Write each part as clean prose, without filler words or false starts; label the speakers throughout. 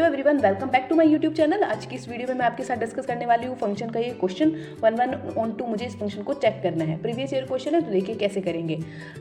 Speaker 1: Hello everyone, welcome back to my YouTube channel. आज की इस वीडियो में मैं आपके साथ डिस्कस करने वाली हूँ फंक्शन का ये क्वेश्चन 1 ऑन 2। मुझे इस फंक्शन को चेक करना है, प्रीवियस ईयर क्वेश्चन है, तो देखिए कैसे करेंगे।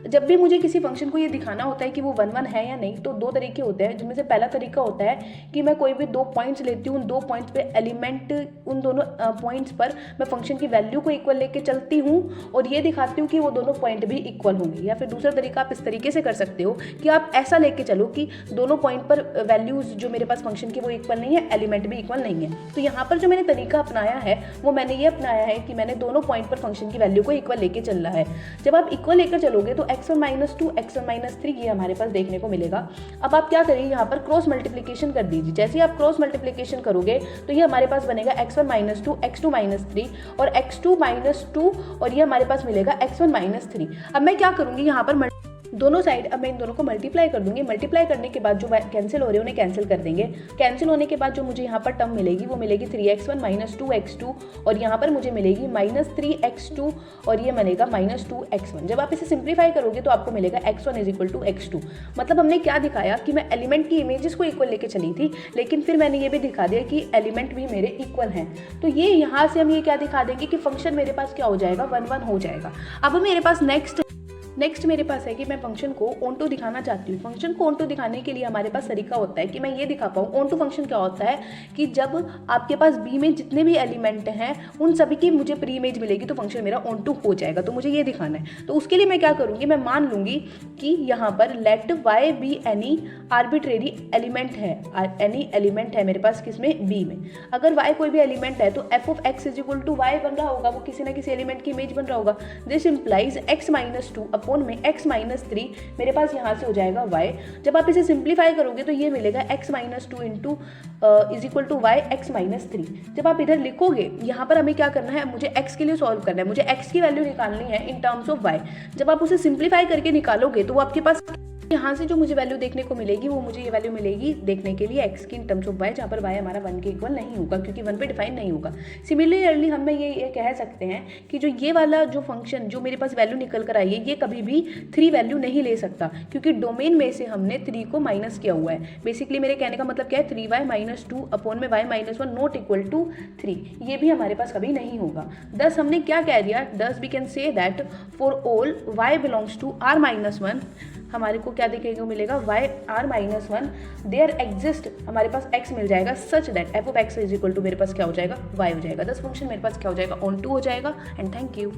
Speaker 1: जब भी मुझे किसी फंक्शन को ये दिखाना होता है कि वो 1 है या नहीं, तो दो तरीके होते हैं, जिनमें से पहला तरीका होता है कि मैं कोई भी दो पॉइंट्स लेती हूँ, उन दो पॉइंट्स पे एलिमेंट, उन दोनों पॉइंट्स पर मैं फंक्शन की वैल्यू को इक्वल लेके चलती हूँ और ये दिखाती हूँ कि वो दोनों पॉइंट भी इक्वल होंगे। या फिर दूसरा तरीका आप इस तरीके से कर सकते हो कि आप ऐसा लेके चलो कि दोनों पॉइंट पर वैल्यूज जो मेरे पास फंक्शन की वो इक्वल नहीं है, एलिमेंट भी इक्वल नहीं है। तो यहाँ पर जो मैंने तरीका अपनाया है वो मैंने ये अपनाया है कि मैंने दोनों पॉइंट पर फंक्शन की वैल्यू को इक्वल लेके चलना है। जब आप इक्वल लेकर चलोगे तो x1 - 2 x1 - 3 ये हमारे पास देखने को मिलेगा। अब आप क्या करिए, यहाँ पर क्रॉस मल्टीप्लिकेशन कर दीजिए। जैसे ही आप क्रॉस मल्टीप्लिकेशन करोगे तो ये हमारे पास बनेगा x1 - 2 x2 - 3 और x2 - 2 और ये हमारे पास मिलेगा x1 - 3। अब मैं क्या करूँगी, यहाँ पर दोनों साइड अब मैं इन दोनों को मल्टीप्लाई कर दूंगी। मल्टीप्लाई करने के बाद जो कैंसिल हो रहे हैं उन्हें कैंसिल कर देंगे। कैंसिल होने के बाद जो मुझे यहाँ पर टर्म मिलेगी वो मिलेगी 3x1 - 2x2 और यहाँ पर मुझे मिलेगी -3x2 और ये मिलेगा -2x1। जब आप इसे सिंप्लीफाई करोगे तो आपको मिलेगा x1 = x2। मतलब हमने क्या दिखाया कि मैं एलिमेंट की इमेजेस को इक्वल लेके चली थी, लेकिन फिर मैंने ये भी दिखा दिया कि एलिमेंट भी मेरे इक्वल हैं। तो ये यहाँ से हम ये क्या दिखा देंगे कि फंक्शन मेरे पास क्या हो जाएगा, 1 हो जाएगा। अब मेरे पास नेक्स्ट मेरे पास है कि मैं फंक्शन को ऑन टू दिखाना चाहती हूँ। फंक्शन को ऑन टू दिखाने के लिए हमारे पास तरीका होता है कि मैं ये दिखा पाऊँ। ऑन टू फंक्शन क्या होता है कि जब आपके पास बी में जितने भी एलिमेंट हैं उन सभी की मुझे प्री इमेज मिलेगी तो फंक्शन मेरा ऑन टू हो जाएगा। तो मुझे ये दिखाना है, तो उसके लिए मैं क्या करूँगी, मैं मान लूँगी कि यहाँ पर let y be any arbitrary element है, एनी एलिमेंट है मेरे पास किसमें, बी में। अगर y कोई भी एलिमेंट है तो f(x) = y बन रहा होगा, वो किसी ना किसी एलिमेंट की इमेज बन रहा होगा। दिस इंप्लाइज x - 2 अपॉन में x - 3 मेरे पास यहाँ से हो जाएगा y। जब आप इसे सिंप्लीफाई करोगे तो ये मिलेगा x - 2 = y x - 3। जब आप इधर लिखोगे, यहाँ पर हमें क्या करना है, मुझे x के लिए सॉल्व करना है, मुझे x की वैल्यू निकालनी है इन टर्म्स ऑफ y। जब आप उसे सिंप्लीफाई करके निकालोगे तो वो आपके पास यहाँ से जो मुझे वैल्यू देखने को मिलेगी वो मुझे ये वैल्यू मिलेगी देखने के लिए x की इन टर्म्स ऑफ y, जहाँ पर y हमारा 1 के इक्वल नहीं होगा क्योंकि 1 पे डिफाइन नहीं होगा। सिमिलरली हम ये कह सकते हैं कि जो ये वाला जो फंक्शन जो मेरे पास वैल्यू निकल कर आई है ये कभी भी 3 वैल्यू नहीं ले सकता क्योंकि डोमेन में से हमने 3 को माइनस किया हुआ है। बेसिकली मेरे कहने का मतलब क्या है, 3y - 2 अपॉन में y - 1 नॉट इक्वल टू 3, ये भी हमारे पास कभी नहीं होगा। दस हमने क्या कह दिया, thus we can say that for all y belongs to r - 1 हमारे को क्या देखने को मिलेगा, y r - 1 देयर एग्जिस्ट, हमारे पास x मिल जाएगा सच दैट f(x) = मेरे पास क्या हो जाएगा, y हो जाएगा। दस फंक्शन मेरे पास क्या हो जाएगा, ऑन टू हो जाएगा। And thank you.